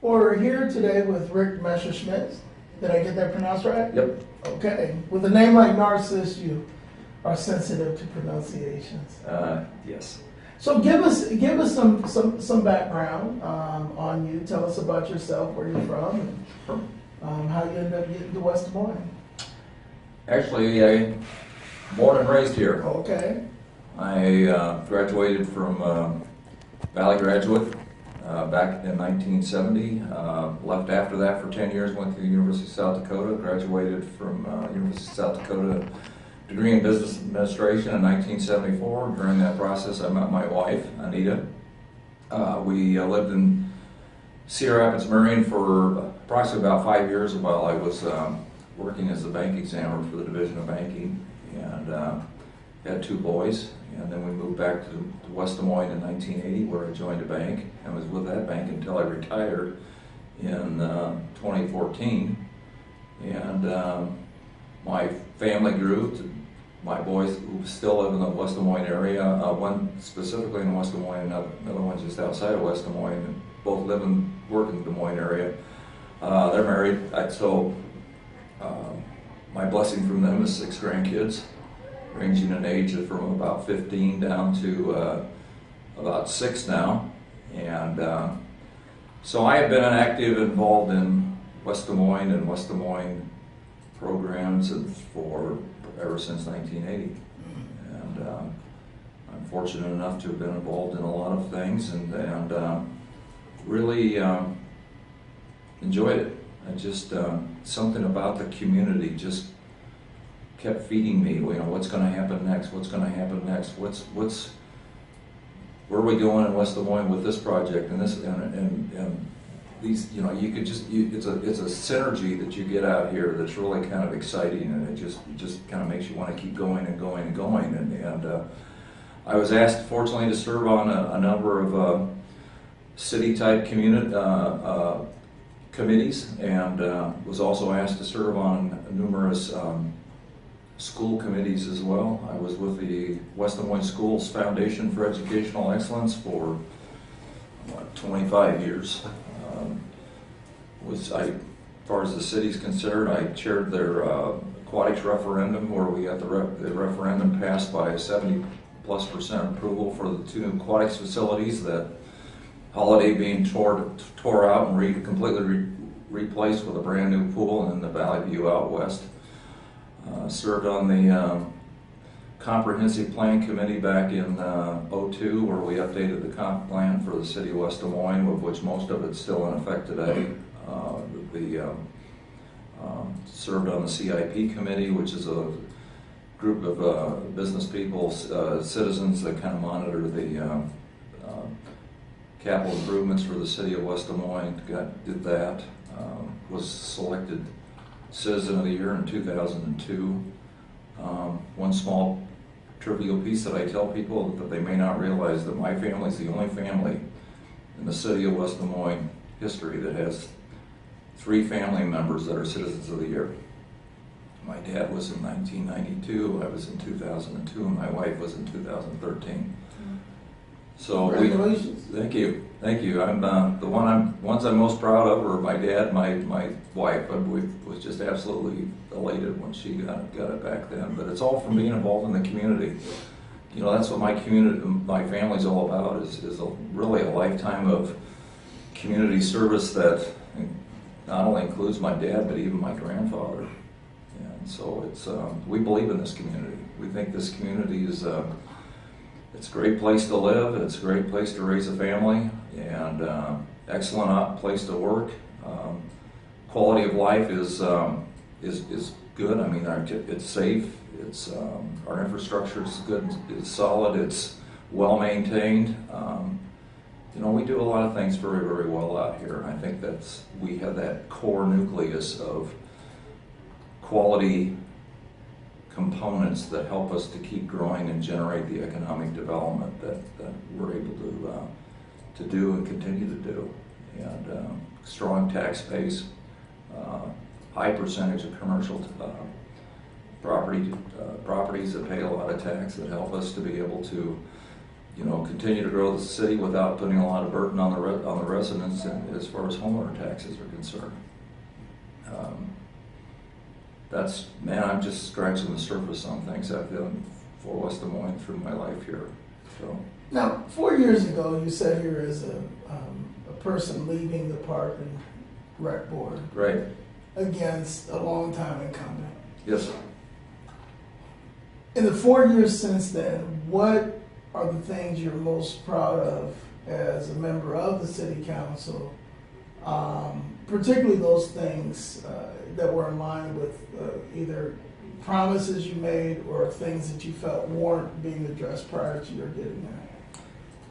We're here today with Rick Messerschit. Did I get that pronounced right? Yep. Okay. With a name like Narcissus, you are sensitive to pronunciations. Yes. So give us some background on you. Tell us about yourself, where you're from, and how you ended up getting to West Des Moines. Actually, I born and raised here. Okay. I graduated from Valley Graduate back in 1970. Left after that for 10 years, went to the University of South Dakota, graduated from University of South Dakota, degree in business administration in 1974. During that process, I met my wife, Anita. We lived in Cedar Rapids, Marion for approximately about 5 years while I was working as a bank examiner for the Division of Banking, and had 2 boys. And then we moved back to West Des Moines in 1980, where I joined a bank and was with that bank until I retired in 2014. And my family grew. My boys who still live in the West Des Moines area, one specifically in West Des Moines, another one just outside of West Des Moines, and both live and work in the Des Moines area. They're married, so my blessing from them is 6 grandkids, ranging in age from about 15 down to about 6 now. And so I have been involved in West Des Moines and West Des Moines programs ever since 1980. And I'm fortunate enough to have been involved in a lot of things and really enjoyed it. I just, something about the community just kept feeding me, what's going to happen next, where are we going in West Des Moines with this project and this, and these, you could just, it's a synergy that you get out here that's really kind of exciting, and it just kind of makes you want to keep going and going and going. And I was asked, fortunately, to serve on a number of city-type committees, and was also asked to serve on numerous school committees as well. I was with the West Des Moines Schools Foundation for Educational Excellence for 25 years. As far as the city's concerned, I chaired their aquatics referendum, where we got the referendum passed by 70+% approval for the 2 new aquatics facilities, that Holiday being tore out and completely replaced with a brand new pool in the Valley View out west. Served on the Comprehensive Plan Committee back in '02, where we updated the comp plan for the city of West Des Moines, of which most of it's still in effect today. Served on the CIP committee, which is a group of business people, citizens that kind of monitor the capital improvements for the city of West Des Moines. Did that. Was selected Citizen of the Year in 2002. One small trivial piece that I tell people that they may not realize, that my family is the only family in the city of West Des Moines history that has 3 family members that are Citizens of the Year. My dad was in 1992, I was in 2002, and my wife was in 2013. So Congratulations. Thank you. I'm the ones I'm most proud of are my dad, my wife. I was just absolutely elated when she got it back then. But it's all from being involved in the community. That's what my family's all about. Is really a lifetime of community service that not only includes my dad, but even my grandfather. And so it's we believe in this community. We think this community is. It's a great place to live. It's a great place to raise a family, and excellent place to work. Quality of life is good. I mean, it's safe. It's our infrastructure is good. It's solid. It's well maintained. We do a lot of things very, very well out here, and I think we have that core nucleus of quality components that help us to keep growing and generate the economic development that we're able to do and continue to do. And strong tax base, high percentage of commercial properties that pay a lot of tax, that help us to be able to continue to grow the city without putting a lot of burden on the residents as far as homeowner taxes are concerned. I'm just scratching the surface on things I've done for West Des Moines through my life here. So Now, 4 years ago, you sat here as a person leaving the Park and Rec Board right. against a longtime incumbent. Yes. In the 4 years since then, what are the things you're most proud of as a member of the City Council, particularly those things that were in line with either promises you made or things that you felt weren't being addressed prior to your getting there?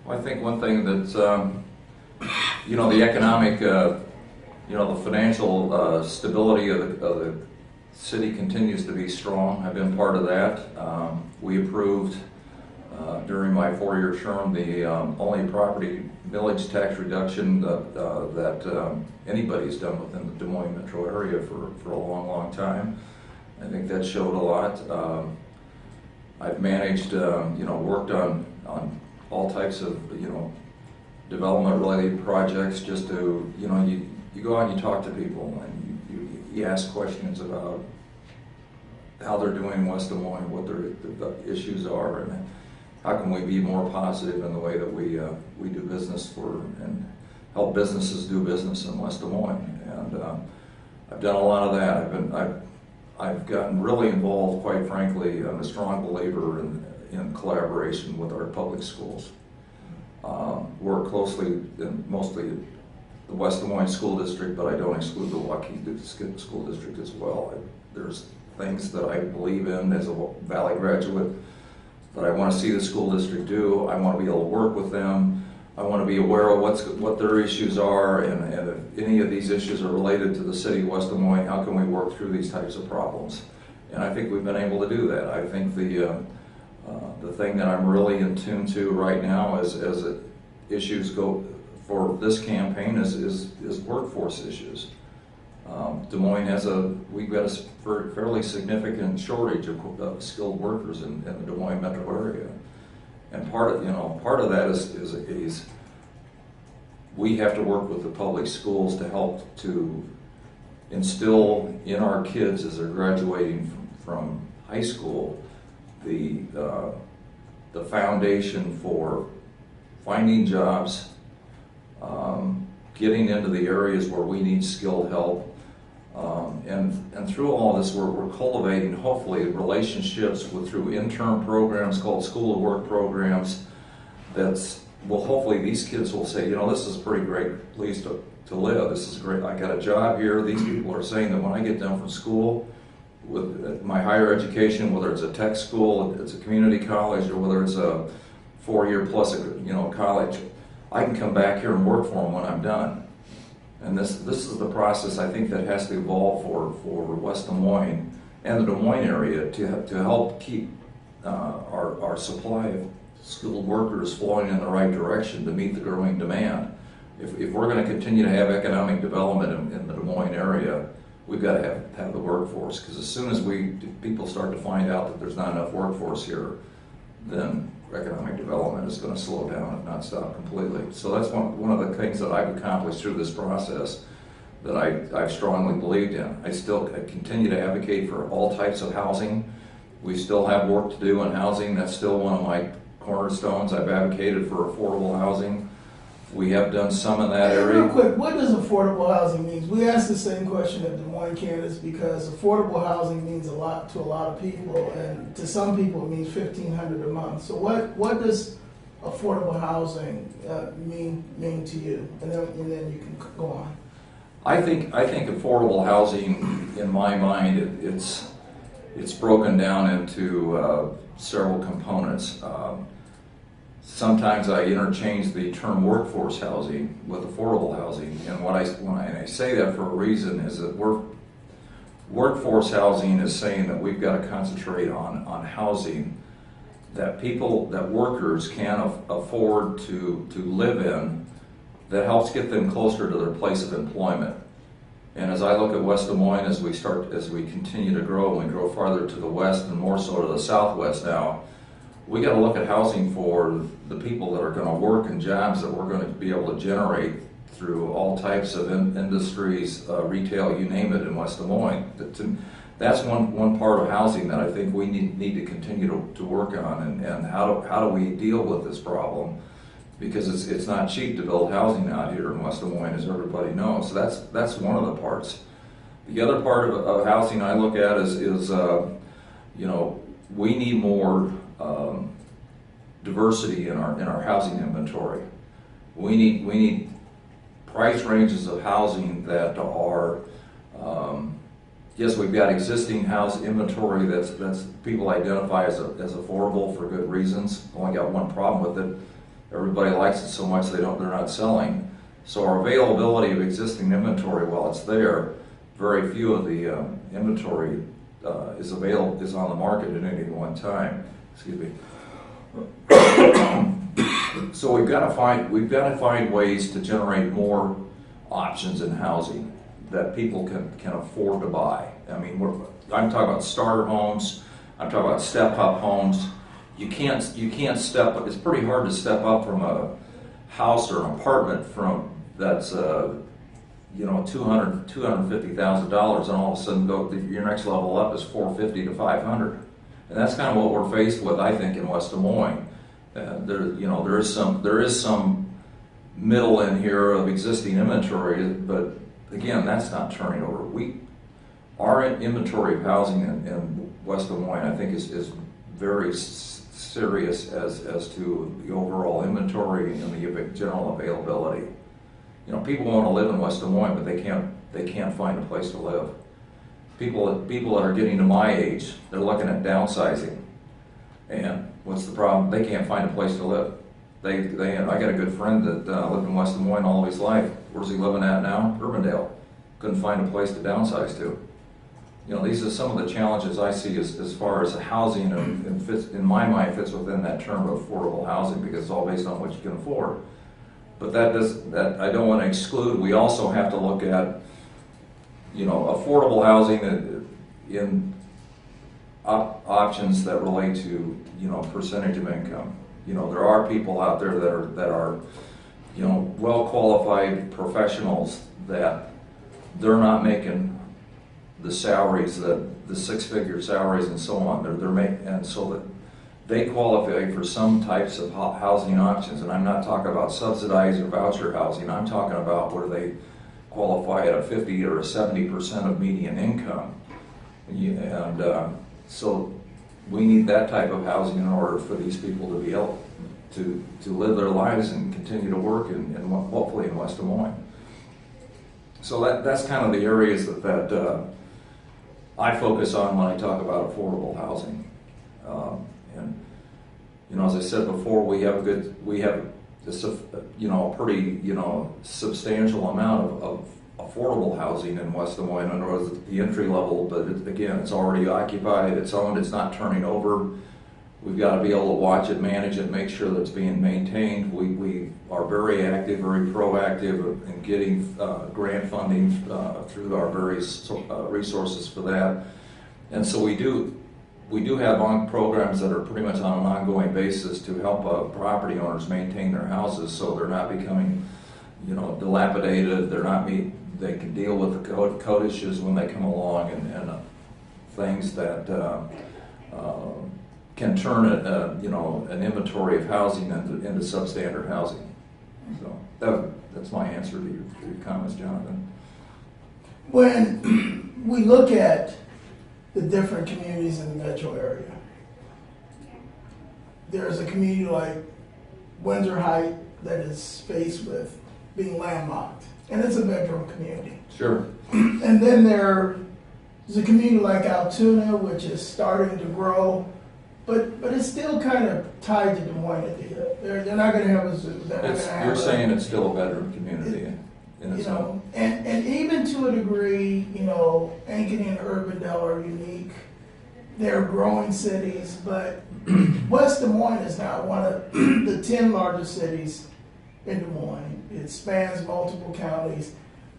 Well, I think one thing that's, the economic, the financial stability of the city continues to be strong. I've been part of that. We approved during my 4-year term the only property millage tax reduction that anybody's done within the Des Moines metro area for a long, long time. I think that showed a lot. I've managed, worked on all types of, development-related projects just to, you go out and you talk to people and you ask questions about how they're doing in West Des Moines, what the issues are, and how can we be more positive in the way that we do business and help businesses do business in West Des Moines. And I've done a lot of that. I've gotten really involved, quite frankly. I'm a strong believer in collaboration with our public schools. Work closely in mostly the West Des Moines School District, but I don't exclude the Waukee School District as well. There's things that I believe in as a Valley graduate that I want to see the school district do. I want to be able to work with them. I want to be aware of what their issues are, and if any of these issues are related to the city of West Des Moines, how can we work through these types of problems? And I think we've been able to do that. I think the thing that I'm really in tune to right now as issues go for this campaign is workforce issues. Des Moines we've got a fairly significant shortage of skilled workers in the Des Moines metro area. And part of that is we have to work with the public schools to help to instill in our kids as they're graduating from high school the foundation for finding jobs, getting into the areas where we need skilled help, and through all this we're cultivating hopefully relationships through intern programs called School of Work programs hopefully these kids will say, this is a pretty great place to live. This is great. I got a job here. These people are saying that when I get done from school with my higher education, whether it's a tech school, it's a community college, or whether it's a 4-year plus college, I can come back here and work for them when I'm done. And this is the process I think that has to evolve for West Des Moines and the Des Moines area to help keep our supply of skilled workers flowing in the right direction to meet the growing demand. If we're going to continue to have economic development in the Des Moines area, we've got to have the workforce, because as soon as people start to find out that there's not enough workforce here, then economic development is going to slow down, if not stop completely. So that's one of the things that I've accomplished through this process that I've strongly believed in. I continue to advocate for all types of housing. We still have work to do in housing. That's still one of my cornerstones. I've advocated for affordable housing. We have done some in that area. Real quick, what does affordable housing mean? We asked the same question at Des Moines candidates because affordable housing means a lot to a lot of people, and to some people it means $1,500 a month. So what does affordable housing mean to you? And then you can go on. I think affordable housing, in my mind, it's broken down into several components. Sometimes I interchange the term workforce housing with affordable housing, and when I say that for a reason is that workforce housing is saying that we've got to concentrate on housing that workers can afford to live in, that helps get them closer to their place of employment. And as I look at West Des Moines, as we continue to grow, and we grow farther to the west and more so to the southwest now, we got to look at housing for the people that are going to work in jobs that we're going to be able to generate through all types of industries, retail, you name it, in West Des Moines. That's one part of housing that I think we need to continue to work on, and how do we deal with this problem? Because it's not cheap to build housing out here in West Des Moines, as everybody knows. So that's one of the parts. The other part of housing I look at is you know, we need more diversity in our housing inventory. We need price ranges of housing that are, yes, we've got existing house inventory that's people identify as affordable for good reasons. Only got one problem with it. Everybody likes it so much they're not selling. So our availability of existing inventory, while it's there, very few of the inventory is on the market at any one time. Excuse me. So we've got to find ways to generate more options in housing that people can afford to buy. I mean, I'm talking about starter homes. I'm talking about step-up homes. You can't step up. It's pretty hard to step up from a house or an apartment that's you know, $250,000, and all of a sudden your next level up is $450 to $500, and that's kind of what we're faced with, I think, in West Des Moines. There is some middle in here of existing inventory, but again, that's not turning over. Our inventory of housing in West Des Moines, I think, is very serious as to the overall inventory and the general availability. You know, people want to live in West Des Moines, but they can't find a place to live. People that are getting to my age, they're looking at downsizing, and what's the problem? They can't find a place to live. I got a good friend that lived in West Des Moines all of his life. Where's he living at now? Urbandale. Couldn't find a place to downsize to. You know, these are some of the challenges I see as far as housing, and fits, in my mind, fits within that term of affordable housing, because it's all based on what you can afford. But that I don't want to exclude. We also have to look at, you know, affordable housing in options that relate to, you know, percentage of income. You know, there are people out there that are you know, well qualified professionals that they're not making the salaries, the six-figure salaries and so on. They're making, and so that they qualify for some types of housing options. And I'm not talking about subsidized or voucher housing. I'm talking about where they qualify at a 50 or a 70% of median income. And so we need that type of housing in order for these people to be able to live their lives and continue to work in hopefully in West Des Moines. So that's kind of the areas that I focus on when I talk about affordable housing. And you know, as I said before, we have a pretty substantial amount of affordable housing in West Des Moines. In other words, the entry level, but it's already occupied, it's owned, it's not turning over. We've got to be able to watch it, manage it, make sure that it's being maintained. We are very active, very proactive in getting grant funding through our various resources for that. And so we do have programs that are pretty much on an ongoing basis to help property owners maintain their houses so they're not becoming, dilapidated. They can deal with the code issues when they come along and things that can turn an inventory of housing into substandard housing. So that's my answer to your comments, Jonathan. When we look at the different communities in the metro area, there's a community like Windsor Heights that is faced with being landlocked, and it's a bedroom community. Sure. And then there's a community like Altoona, which is starting to grow, but it's still kind of tied to Des Moines at the hip. They're not going to have a zoo. You're saying it's still a bedroom community in its own. And even to a degree, Ankeny and Urbandale are unique. They're growing cities, but West Des Moines is now one of the 10 largest cities in Des Moines. It spans multiple counties,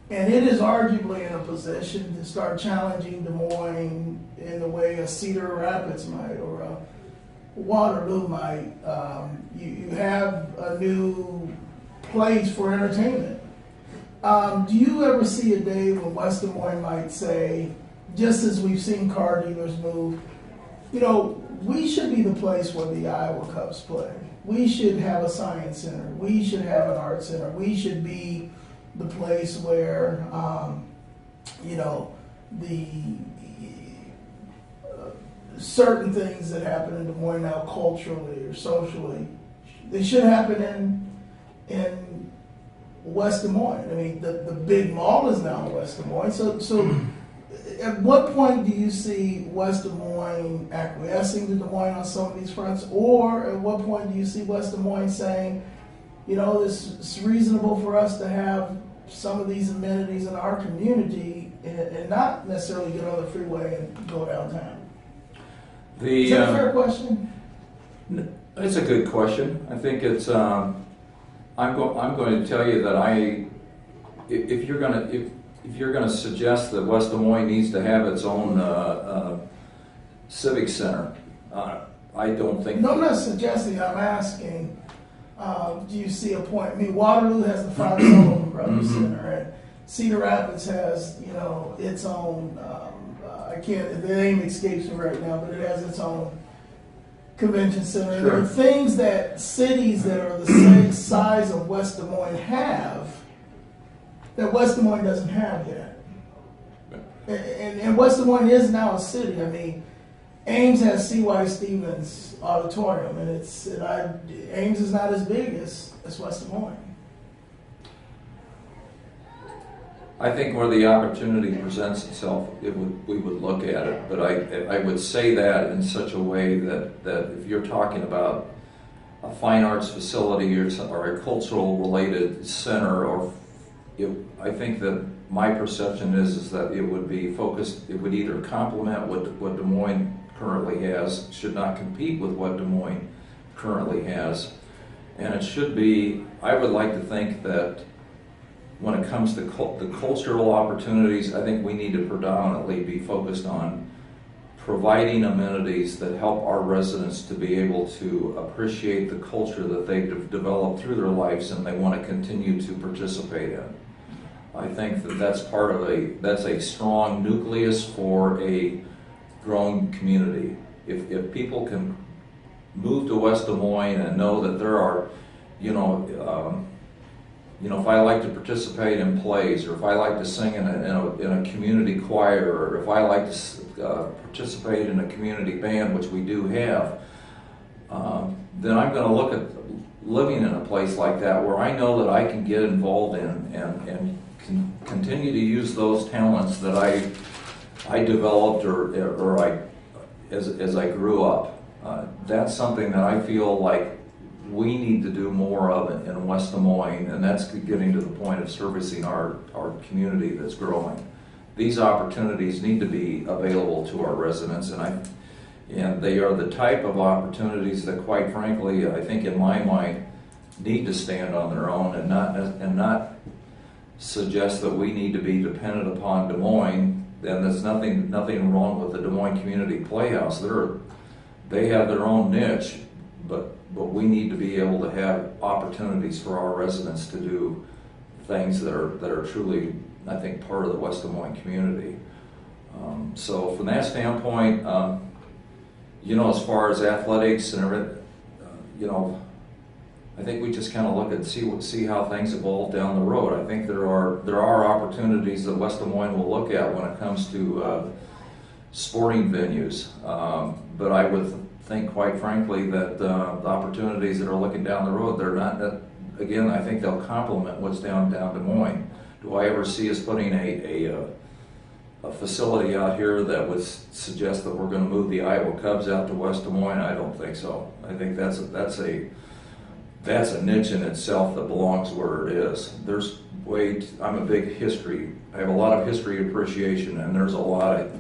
and it is arguably in a position to start challenging Des Moines in the way a Cedar Rapids might, or Waterloo might, you have a new place for entertainment. Do you ever see a day when West Des Moines might say, just as we've seen car dealers move, you know, we should be the place where the Iowa Cubs play. We should have a science center. We should have an art center. We should be the place where, you know, the certain things that happen in Des Moines now culturally or socially, they should happen in West Des Moines. I mean, the big mall is now in West Des Moines. So at what point do you see West Des Moines acquiescing to Des Moines on some of these fronts? Or at what point do you see West Des Moines saying, you know, it's reasonable for us to have some of these amenities in our community and not necessarily get on the freeway and go downtown? Is that a fair question? It's a good question. I think it's. I'm going to tell you that if you're going to suggest that West Des Moines needs to have its own civic center, I don't think. No, I'm not suggesting. I'm asking. Do you see a point? I mean, Waterloo has the Father Sullivan Brothers Center, and Cedar Rapids has, you know, its own. I can't. The name escapes me right now, but it has its own convention center. Sure. There are things that cities that are the same size of West Des Moines have that West Des Moines doesn't have yet. And West Des Moines is now a city. I mean, Ames has C.Y. Stevens Auditorium, and Ames is not as big as West Des Moines. I think where the opportunity presents itself, we would look at it. But I would say that in such a way that if you're talking about a fine arts facility or a cultural related center, I think that my perception is that it would be focused. It would either complement what Des Moines currently has, should not compete with what Des Moines currently has, and it should be. I would like to think that when it comes to the cultural opportunities, I think we need to predominantly be focused on providing amenities that help our residents to be able to appreciate the culture that they've developed through their lives and they want to continue to participate in. I think that that's a strong nucleus for a growing community. If people can move to West Des Moines and know that there are, if I like to participate in plays, or if I like to sing in a community choir, or if I like to participate in a community band, which we do have, then I'm going to look at living in a place like that where I know that I can get involved in and can continue to use those talents that I developed or as I grew up. That's something that I feel like we need to do more of in West Des Moines, and that's getting to the point of servicing our community that's growing. These opportunities need to be available to our residents, and they are the type of opportunities that, quite frankly, I think in my mind, need to stand on their own and not suggest that we need to be dependent upon Des Moines. And there's nothing wrong with the Des Moines Community Playhouse. They have their own niche, but we need to be able to have opportunities for our residents to do things that are truly, I think, part of the West Des Moines community. So from that standpoint, as far as athletics and everything, I think we just kind of look and see how things evolve down the road. I think there are opportunities that West Des Moines will look at when it comes to sporting venues, but I would think, quite frankly, that the opportunities that are looking down the road, they're not that. Again, I think they'll complement what's down Des Moines. Do I ever see us putting a facility out here that would suggest that we're going to move the Iowa Cubs out to West Des Moines? I don't think so. I think that's a niche in itself that belongs where it is. I'm a big I have a lot of history appreciation, and there's a lot of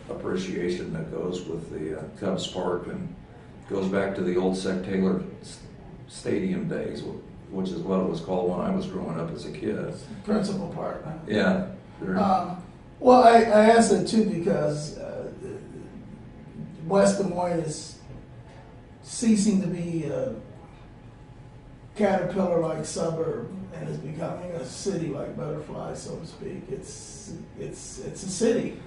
appreciation that goes with the Cubs Park, and goes back to the old Sec Taylor Stadium days, which is what it was called when I was growing up as a kid. Principal Park. Huh? Yeah. Well, I asked it too because West Des Moines is ceasing to be a caterpillar-like suburb and is becoming a city like Butterfly, so to speak. It's a city.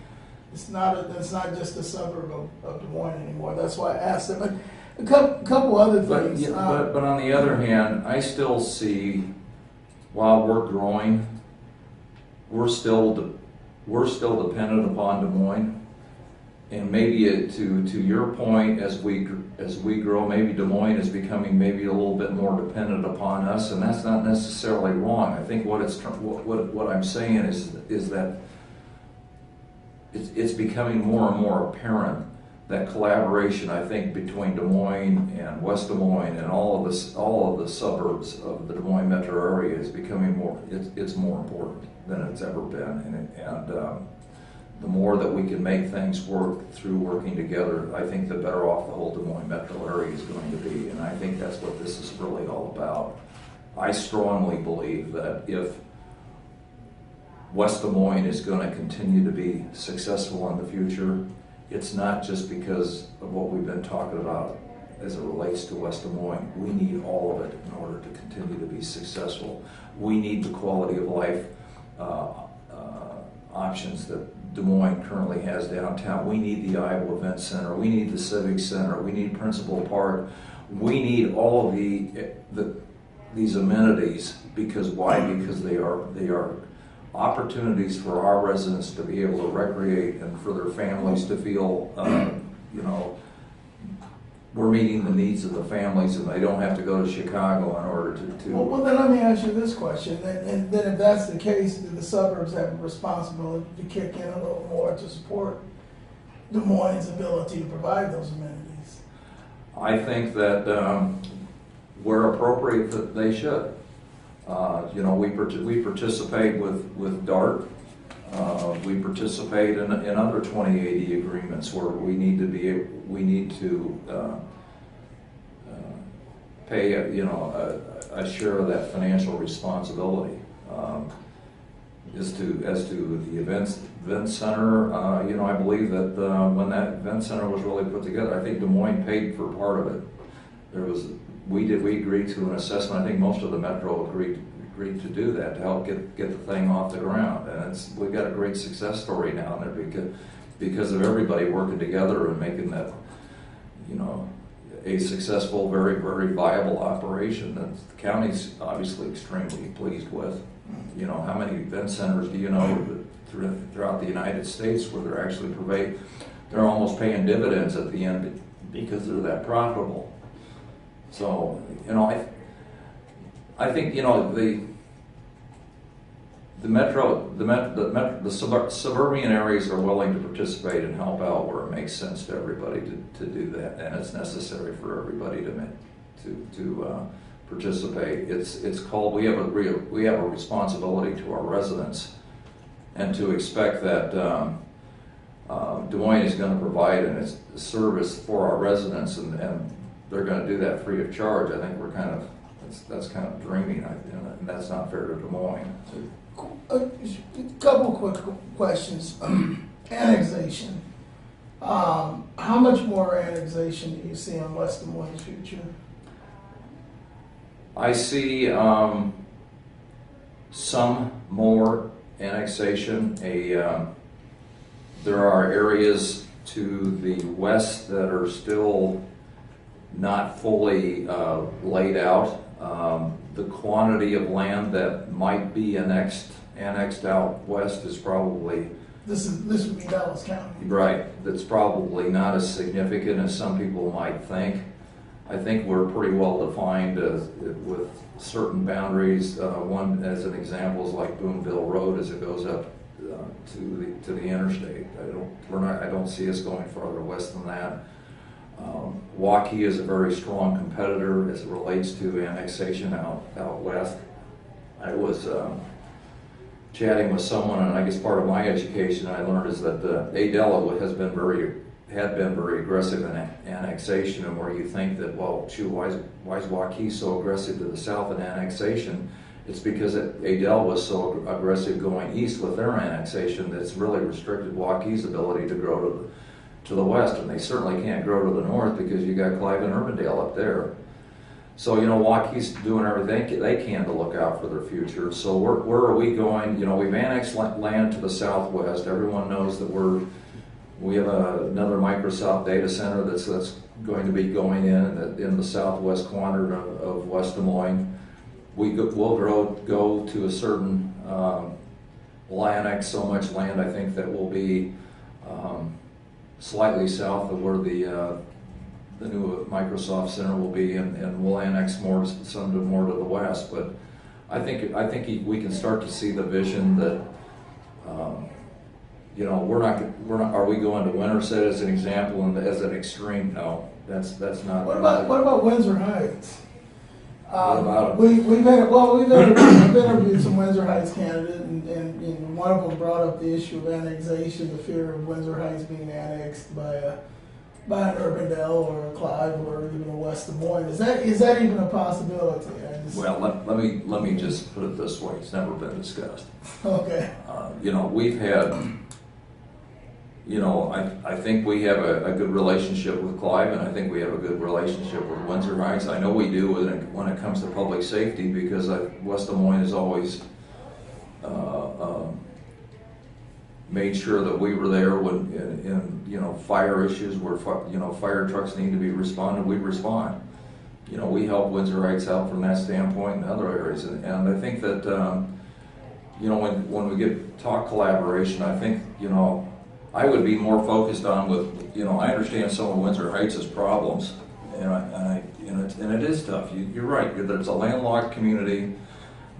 It's not just a suburb of Des Moines anymore. That's why I asked it. But a couple other things. But on the other hand, I still see, while we're growing, we're still dependent upon Des Moines. And maybe to your point, as we grow, maybe Des Moines is becoming maybe a little bit more dependent upon us, and that's not necessarily wrong. I think what I'm saying is that it's becoming more and more apparent that collaboration, I think, between Des Moines and West Des Moines and all of the suburbs of the Des Moines metro area is becoming more. It's more important than it's ever been, and the more that we can make things work through working together, I think the better off the whole Des Moines metro area is going to be, and I think that's what this is really all about. I strongly believe that if West Des Moines is going to continue to be successful in the future, it's not just because of what we've been talking about as it relates to West Des Moines. We need all of it in order to continue to be successful. We need the quality of life options that Des Moines currently has downtown. We need the Iowa Event Center. We need the Civic Center. We need Principal Park. We need all of these amenities. Because why? Because they are opportunities for our residents to be able to recreate and for their families to feel, we're meeting the needs of the families and they don't have to go to Chicago in order to Well, then let me ask you this question. And then if that's the case, do the suburbs have a responsibility to kick in a little more to support Des Moines' ability to provide those amenities? I think that where appropriate, that they should. We participate with DART. We participate in other 2080 agreements where we need to pay a share of that financial responsibility. As to the event center, I believe that when that event center was really put together, I think Des Moines paid for part of it. We agreed to an assessment. I think most of the metro agreed to do that to help get the thing off the ground, and we've got a great success story now in there because of everybody working together and making that a successful, very, very viable operation that the county's obviously extremely pleased with. How many event centers do you know throughout the United States where they're almost paying dividends at the end because they're that profitable. So, I think the suburban areas are willing to participate and help out where it makes sense to everybody to do that, and it's necessary for everybody to participate. It's called we have a responsibility to our residents, and to expect that Des Moines is going to provide a service for our residents, and they're going to do that free of charge. I think that's kind of dreaming, and that's not fair to Des Moines. A couple quick questions. Annexation. How much more annexation do you see on West Des Moines' future? I see some more annexation. There are areas to the west that are still not fully laid out. The quantity of land that might be annexed out west is probably... This would be Dallas County. Right. That's probably not as significant as some people might think. I think we're pretty well defined with certain boundaries. One, as an example, is like Boonville Road as it goes up to the interstate. I don't see us going farther west than that. Waukee is a very strong competitor as it relates to annexation out west. I was chatting with someone, and I guess part of my education I learned is that Adela had been very aggressive in annexation, and where you think that, well, shoot, why is Waukee so aggressive to the south in annexation? It's because Adel was so aggressive going east with their annexation that's really restricted Waukee's ability to grow to the west, and they certainly can't grow to the north because you got Clive and Urbandale up there. So, you know, Waukees doing everything they can to look out for their future. So where are we going? You know, we've annexed land to the southwest. Everyone knows that we have another Microsoft data center that's going to be going in the southwest quadrant of West Des Moines. We'll go to a certain, we'll annex so much land, I think, that will be slightly south of where the new Microsoft Center will be, and we'll annex some more to the west. But I think we can start to see the vision that you know, we're not. Are we going to Winterset as an example and as an extreme? No, that's not. What about Windsor Heights? What about it? We've interviewed some Windsor Heights candidates, and one of them brought up the issue of annexation, the fear of Windsor Heights being annexed by an Urbandale or a Clive or even a West Des Moines. Is that even a possibility? Well, let me just put it this way: it's never been discussed. Okay. You know, we've had. You know, I think we have a good relationship with Clive, and I think we have a good relationship with Windsor Heights. I know we do when it comes to public safety, because West Des Moines has always made sure that we were there when in you know, fire issues where fire trucks need to be responded, we respond. You know, we help Windsor Heights out from that standpoint and other areas, and I think that you know, when we talk collaboration, I think, you know, I would be more focused on with, you know, I understand some of Windsor Heights' problems, and it is tough. You're right. There's a landlocked community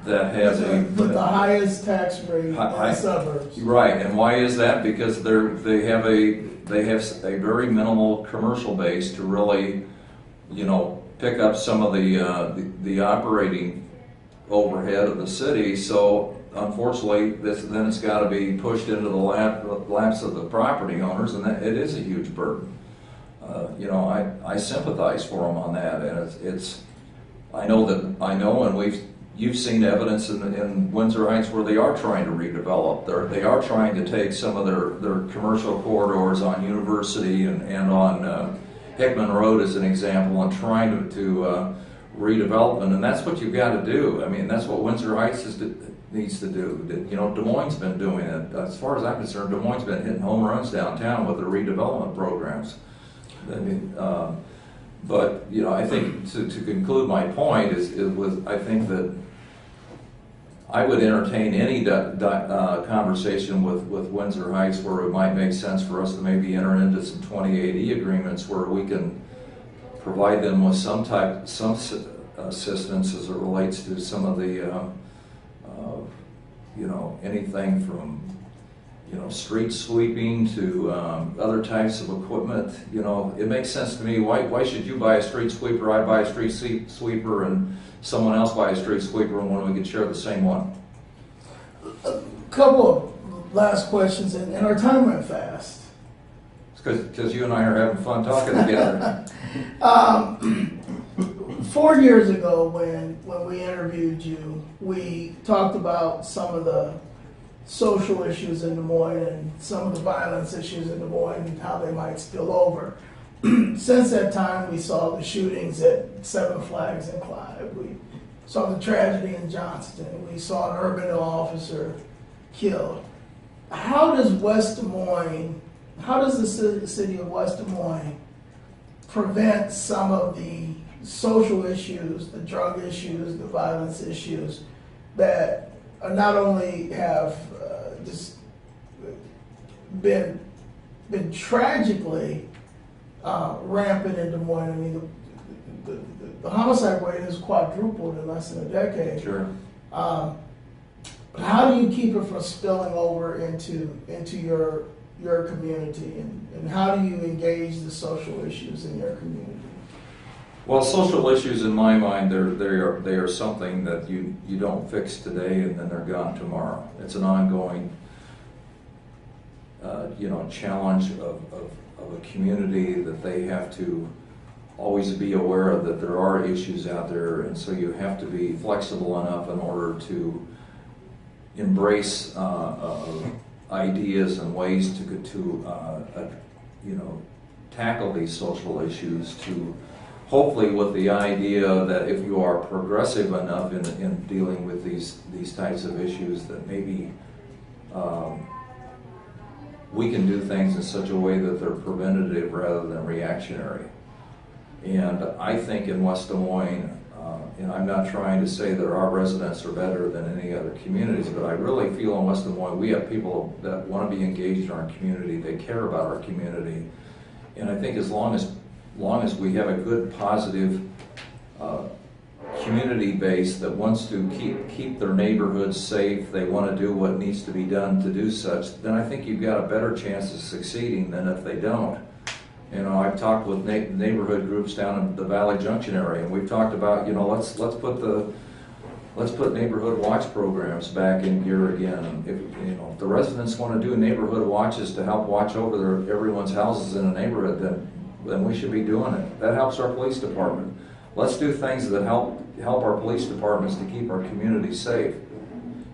that has with the highest tax rate in the suburbs. Right, and why is that? Because they have a very minimal commercial base to really, you know, pick up some of the operating overhead of the city. So unfortunately, then it's got to be pushed into the laps of the property owners, and it is a huge burden. You know, I sympathize for them on that, and I know, and you've seen evidence in Windsor Heights where they are trying to redevelop. They are trying to take some of their commercial corridors on University and on Hickman Road as an example, and trying to redevelopment, and that's what you've got to do. I mean, that's what Windsor Heights needs to do. You know, Des Moines has been doing it. As far as I'm concerned, Des Moines has been hitting home runs downtown with their redevelopment programs. I mean, but you know, I think to conclude my point I think that I would entertain any conversation with Windsor Heights where it might make sense for us to maybe enter into some 2080 agreements where we can provide them with some assistance as it relates to some of the you know, anything from, you know, street sweeping to other types of equipment. You know, it makes sense to me. Why should you buy a street sweeper, I buy a street sweeper, and someone else buy a street sweeper, and when we could share the same one? A couple of last questions, and our time went fast. It's because you and I are having fun talking together. 4 years ago, when we interviewed you, we talked about some of the social issues in Des Moines and some of the violence issues in Des Moines and how they might spill over. Since that time, we saw the shootings at Seven Flags and Clive. We saw the tragedy in Johnston. We saw an urban officer killed. How does the city of West Des Moines prevent some of the social issues, the drug issues, the violence issues that not only have just been tragically rampant in Des Moines? I mean, the homicide rate has quadrupled in less than a decade. Sure. How do you keep it from spilling over into your community, and how do you engage the social issues in your community? Well, social issues, in my mind, they are something that you don't fix today and then they're gone tomorrow. It's an ongoing, you know, challenge of a community that they have to always be aware of, that there are issues out there, and so you have to be flexible enough in order to embrace ideas and ways to tackle these social issues, to hopefully with the idea that if you are progressive enough in dealing with these types of issues, that maybe we can do things in such a way that they're preventative rather than reactionary. And I think in West Des Moines, and I'm not trying to say that our residents are better than any other communities, but I really feel in West Des Moines we have people that want to be engaged in our community, they care about our community. And I think as long as we have a good, positive community base that wants to keep their neighborhoods safe, they want to do what needs to be done to do such, then I think you've got a better chance of succeeding than if they don't. I've talked with neighborhood groups down in the Valley Junction area, and we've talked about, let's put neighborhood watch programs back in gear again. And if the residents want to do neighborhood watches to help watch over everyone's houses in a neighborhood, then we should be doing it. That helps our police department. Let's do things that help our police departments to keep our community safe.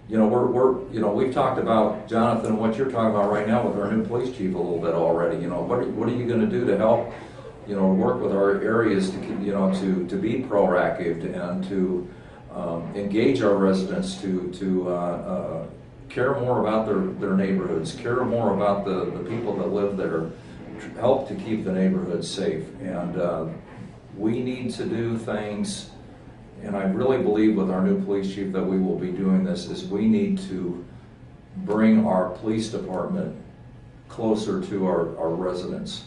We've talked about, Jonathan, what you're talking about right now with our new police chief a little bit already. What are you going to do to help, work with our areas to be proactive and to engage our residents to care more about their neighborhoods, care more about the people that live there, help to keep the neighborhoods safe. And we need to do things. And I really believe with our new police chief that we will be doing this, is we need to bring our police department closer to our residents.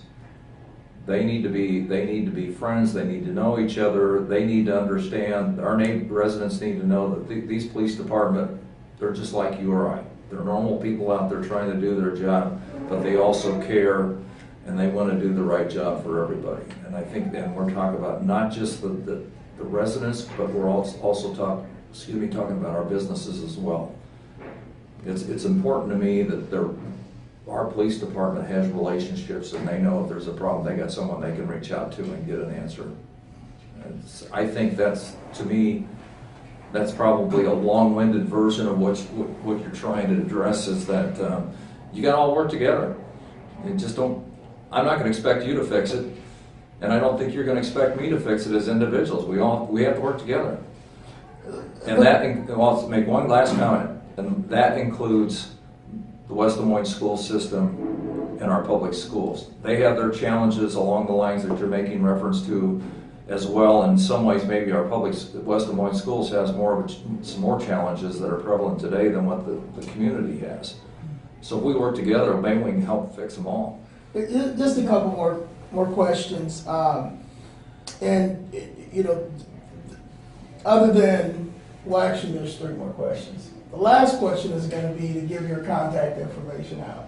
They need to be friends, they need to know each other, they need to understand, our residents need to know that these police department, they're just like you or I. They're normal people out there trying to do their job, but they also care and they want to do the right job for everybody. And I think then we're talking about not just the residents, but we're also talking about our businesses as well. It's important to me that our police department has relationships and they know if there's a problem, they got someone they can reach out to and get an answer. I think to me, that's probably a long-winded version of what you're trying to address, is that you got to all work together. I'm not going to expect you to fix it. And I don't think you're going to expect me to fix it as individuals. We have to work together. And I'll make one last comment, and that includes the West Des Moines school system and our public schools. They have their challenges along the lines that you're making reference to as well. In some ways, maybe our West Des Moines schools has some more challenges that are prevalent today than what the community has. So if we work together, maybe we can help fix them all. Just a couple more questions, and other than, well, actually there's 3 more questions. The last question is going to be to give your contact information out.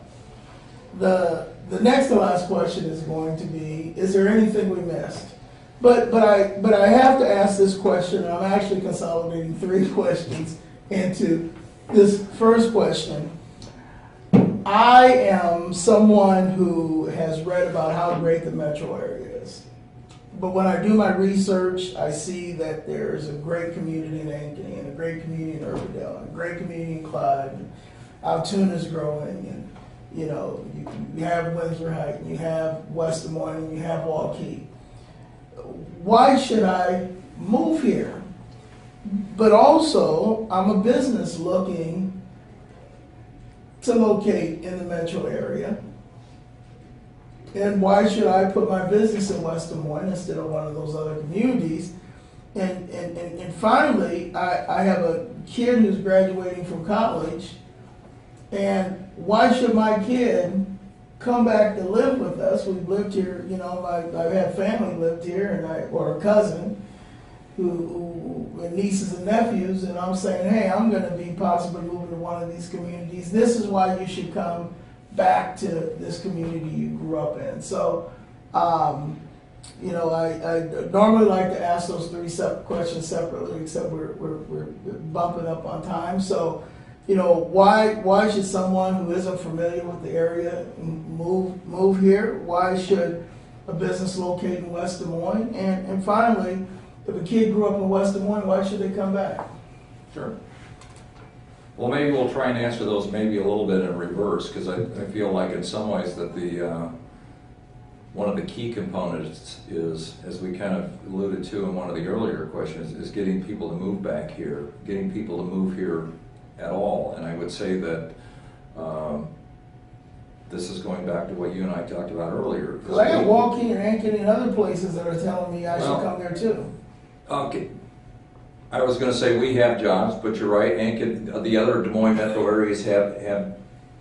The next to last question is going to be, is there anything we missed? But I have to ask this question, and I'm actually consolidating 3 questions into this first question. I am someone who has read about how great the metro area is. But when I do my research, I see that there's a great community in Ankeny, and a great community in Urbandale, and a great community in Clyde, and Altoona is growing, and you have Windsor Heights, and you have West Des Moines, and you have Waukee. Why should I move here? But also, I'm a business looking to locate in the metro area. And why should I put my business in West Des Moines instead of one of those other communities? And finally, I have a kid who's graduating from college, and why should my kid come back to live with us? We've lived here, I've had family lived here, or a cousin, and nieces and nephews, and I'm saying, hey, I'm going to be possibly moving to one of these communities. This is why you should come back to this community you grew up in. So, I normally like to ask those 3 questions separately, except we're bumping up on time. So, why should someone who isn't familiar with the area move here? Why should a business locate in West Des Moines? And finally, if a kid grew up in West Des Moines, why should they come back? Sure. Well, maybe we'll try and answer those maybe a little bit in reverse, because I feel like in some ways that one of the key components is, as we kind of alluded to in one of the earlier questions, is getting people to move back here, getting people to move here at all. And I would say that this is going back to what you and I talked about earlier. Because I got Waukee and Ankeny and other places that are telling me I should come there too. Okay. I was going to say we have jobs, but you're right. Ankeny, the other Des Moines metro areas have,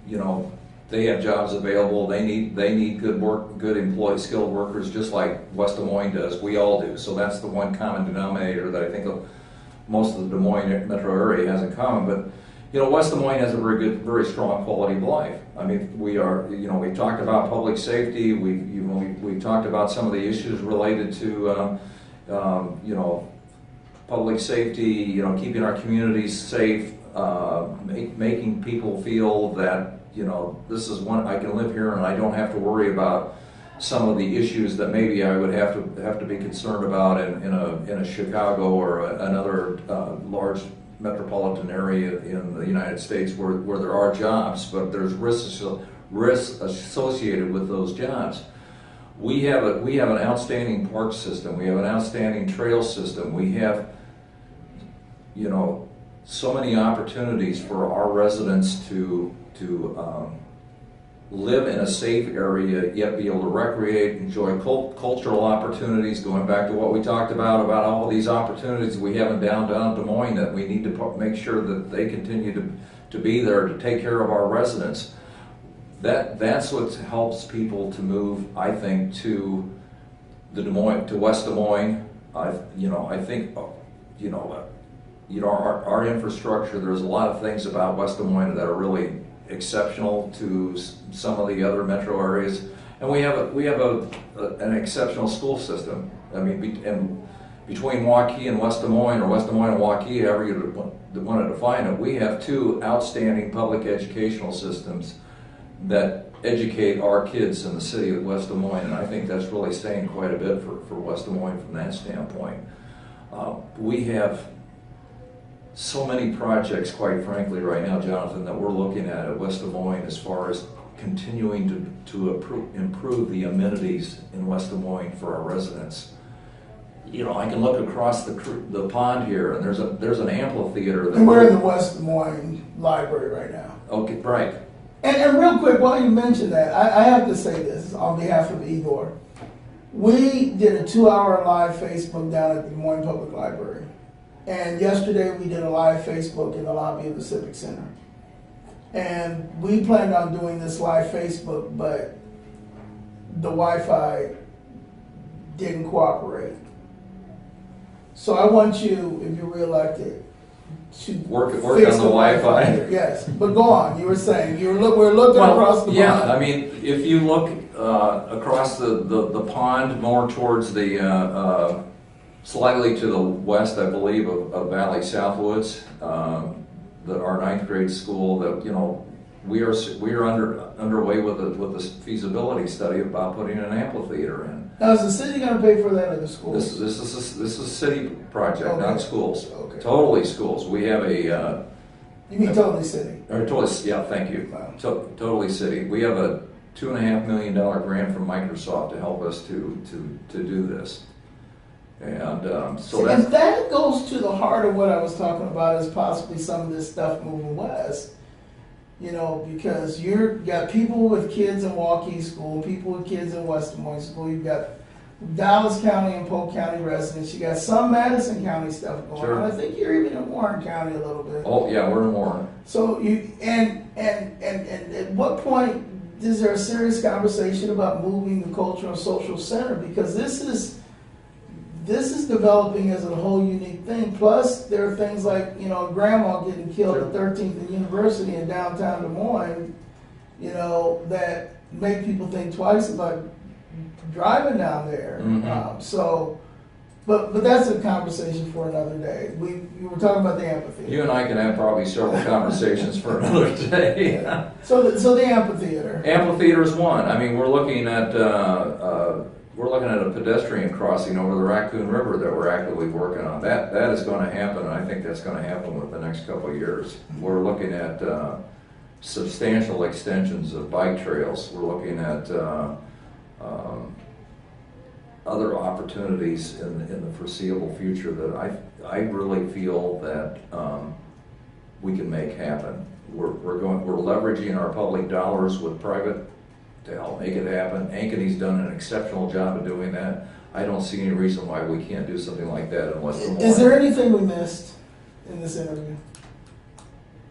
you know, they have jobs available. They need good employed, skilled workers, just like West Des Moines does. We all do. So that's the one common denominator that I think most of the Des Moines metro area has in common. But you know, West Des Moines has a very strong quality of life. I mean, we talked about public safety. We talked about some of the issues related to, you know, public safety. You know, keeping our communities safe, making people feel that, you know, this is one I can live here and I don't have to worry about some of the issues that maybe I would have to be concerned about in a Chicago or another large metropolitan area in the United States where there are jobs, but there's risks associated with those jobs. We have an outstanding park system. We have an outstanding trail system. We have, you know, so many opportunities for our residents to live in a safe area, yet be able to recreate, enjoy cultural opportunities, going back to what we talked about all these opportunities we have in downtown Des Moines that we need to make sure that they continue to be there to take care of our residents. That's what helps people to move, I think, to to West Des Moines. I think our infrastructure, there's a lot of things about West Des Moines that are really exceptional to some of the other metro areas, and we have an exceptional school system. I mean, between Waukee and West Des Moines, or West Des Moines and Waukee, however you want to define it, we have two outstanding public educational systems that educate our kids in the city of West Des Moines, and I think that's really saying quite a bit for West Des Moines from that standpoint. We have so many projects, quite frankly, right now, Jonathan, that we're looking at West Des Moines as far as continuing to improve the amenities in West Des Moines for our residents. You know, I can look across the pond here, and there's an amphitheater. And we're in the West Des Moines Library right now. Okay, right. And real quick, while you mention that, I have to say this on behalf of Igor. We did a 2-hour live Facebook down at the Des Moines Public Library. And yesterday we did a live Facebook in the lobby of the Civic Center. And we planned on doing this live Facebook, but the Wi-Fi didn't cooperate. So I want you, if you're reelected, to work on the Wi-Fi. Yes, but go on. You were saying we're looking across the pond. Yeah, I mean, if you look across the pond more towards the slightly to the west, I believe, of Valley Southwoods, our 9th grade school, that, you know, we are underway with the feasibility study about putting an amphitheater in. Now, is the city going to pay for that, or the schools? This is a city project, okay. Not schools. Okay. Totally schools. We have a. You mean totally city? Or totally, yeah. Thank you. Wow. Totally city. We have a $2.5 million grant from Microsoft to help us to do this. And so that goes to the heart of what I was talking about, is possibly some of this stuff moving west. You know, because you've got people with kids in Waukee School, people with kids in West Des Moines School. You've got Dallas County and Polk County residents. You got some Madison County stuff going sure. on. I think you're even in Warren County a little bit. Oh yeah, we're in Warren. So and at what point is there a serious conversation about moving the cultural and social center? Because this is developing as a whole unique thing. Plus, there are things like, you know, grandma getting killed at 13th and University in downtown Des Moines, you know, that make people think twice about driving down there. Mm-hmm. But that's a conversation for another day. We were talking about the amphitheater. You and I can have probably several conversations for another day. Yeah. So the amphitheater. Amphitheater is one. I mean, we're looking at a pedestrian crossing over the Raccoon River that we're actively working on. That is going to happen, and I think that's going to happen within the next couple of years. We're looking at substantial extensions of bike trails. We're looking at other opportunities in the foreseeable future that I really feel that we can make happen. We're leveraging our public dollars with private to help make it happen. Ankeny's done an exceptional job of doing that. I don't see any reason why we can't do something like that in West Des Moines. Is there anything we missed in this interview?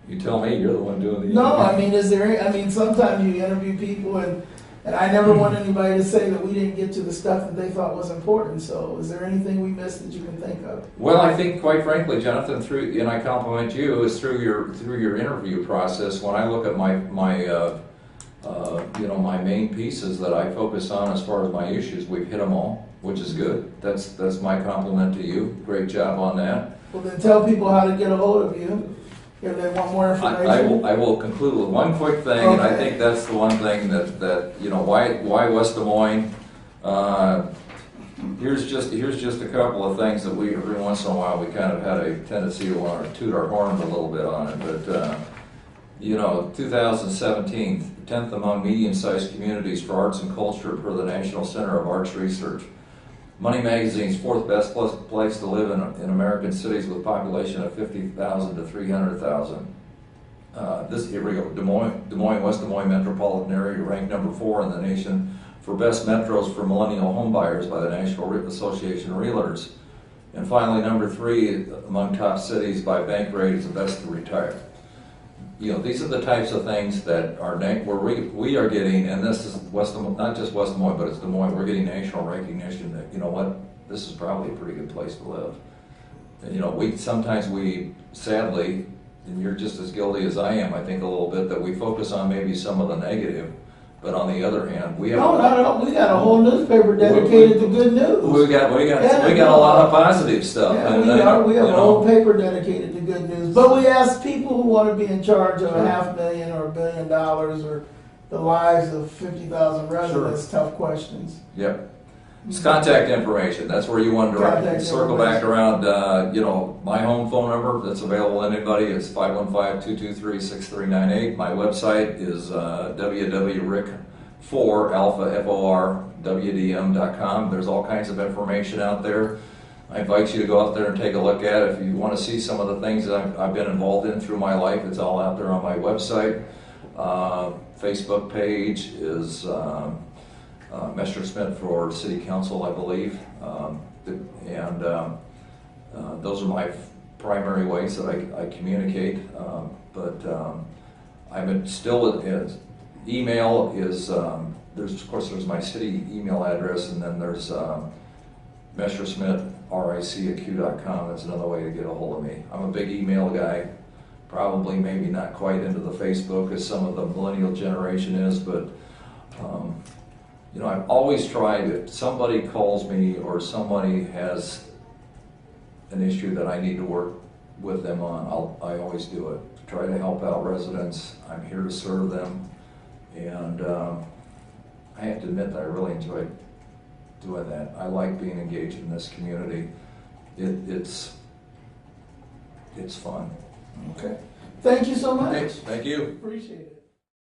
You tell me, you're the one doing the No, interview. I mean, is there, I mean, sometimes you interview people and I never want anybody to say that we didn't get to the stuff that they thought was important. So is there anything we missed that you can think of? Well, I think, quite frankly, Jonathan, and I compliment you, is through your interview process. When I look at my main pieces that I focus on as far as my issues, we've hit them all, which is good. That's my compliment to you. Great job on that. Well, then tell people how to get a hold of you if they want more information. I will conclude with one quick thing, Okay. and I think that's the one thing that why West Des Moines. Here's just a couple of things that we every once in a while we kind of had a tendency to want to toot our horn a little bit on it, but 2017, 10th among medium-sized communities for arts and culture per the National Center of Arts Research. Money Magazine's 4th best place to live in American cities with a population of 50,000 to 300,000. Here we go. Des Moines, West Des Moines metropolitan area ranked number 4 in the nation for best metros for millennial homebuyers by the National Association of Realtors. And finally, number 3 among top cities by bank rate is the best to retire. These are the types of things that are where we are getting, and this is not just West Des Moines, but it's Des Moines. We're getting national recognition that this is probably a pretty good place to live. And, sometimes sadly, and you're just as guilty as I am, I think a little bit, that we focus on maybe some of the negative, but on the other hand, we have No, not at all. We got a whole newspaper dedicated to good news. we got a lot of positive stuff. Yeah, and, we have a whole paper dedicated to good news. But we ask people who want to be in charge of $500,000 or $1 billion or the lives of 50,000 residents tough questions. Yep. It's contact information. That's where you want to direct. Circle back around, my home phone number that's available to anybody is 515-223-6398. My website is www.rick4alpha.com. There's all kinds of information out there. I invite you to go out there and take a look at it. If you want to see some of the things that I've been involved in through my life, it's all out there on my website. Facebook page is Messerschit for City Council, I believe, those are my primary ways that I communicate. I'm still email is there's my city email address, and then there's Messerschit RIC@q.com. That's another way to get a hold of me. I'm a big email guy. Probably maybe not quite into the Facebook as some of the millennial generation is, but I've always tried, if somebody calls me or somebody has an issue that I need to work with them on, I always do it. Try to help out residents. I'm here to serve them. And I have to admit that I really enjoy doing that. I like being engaged in this community. It's fun. Okay. Thank you so much. Thanks. Thank you. Appreciate it.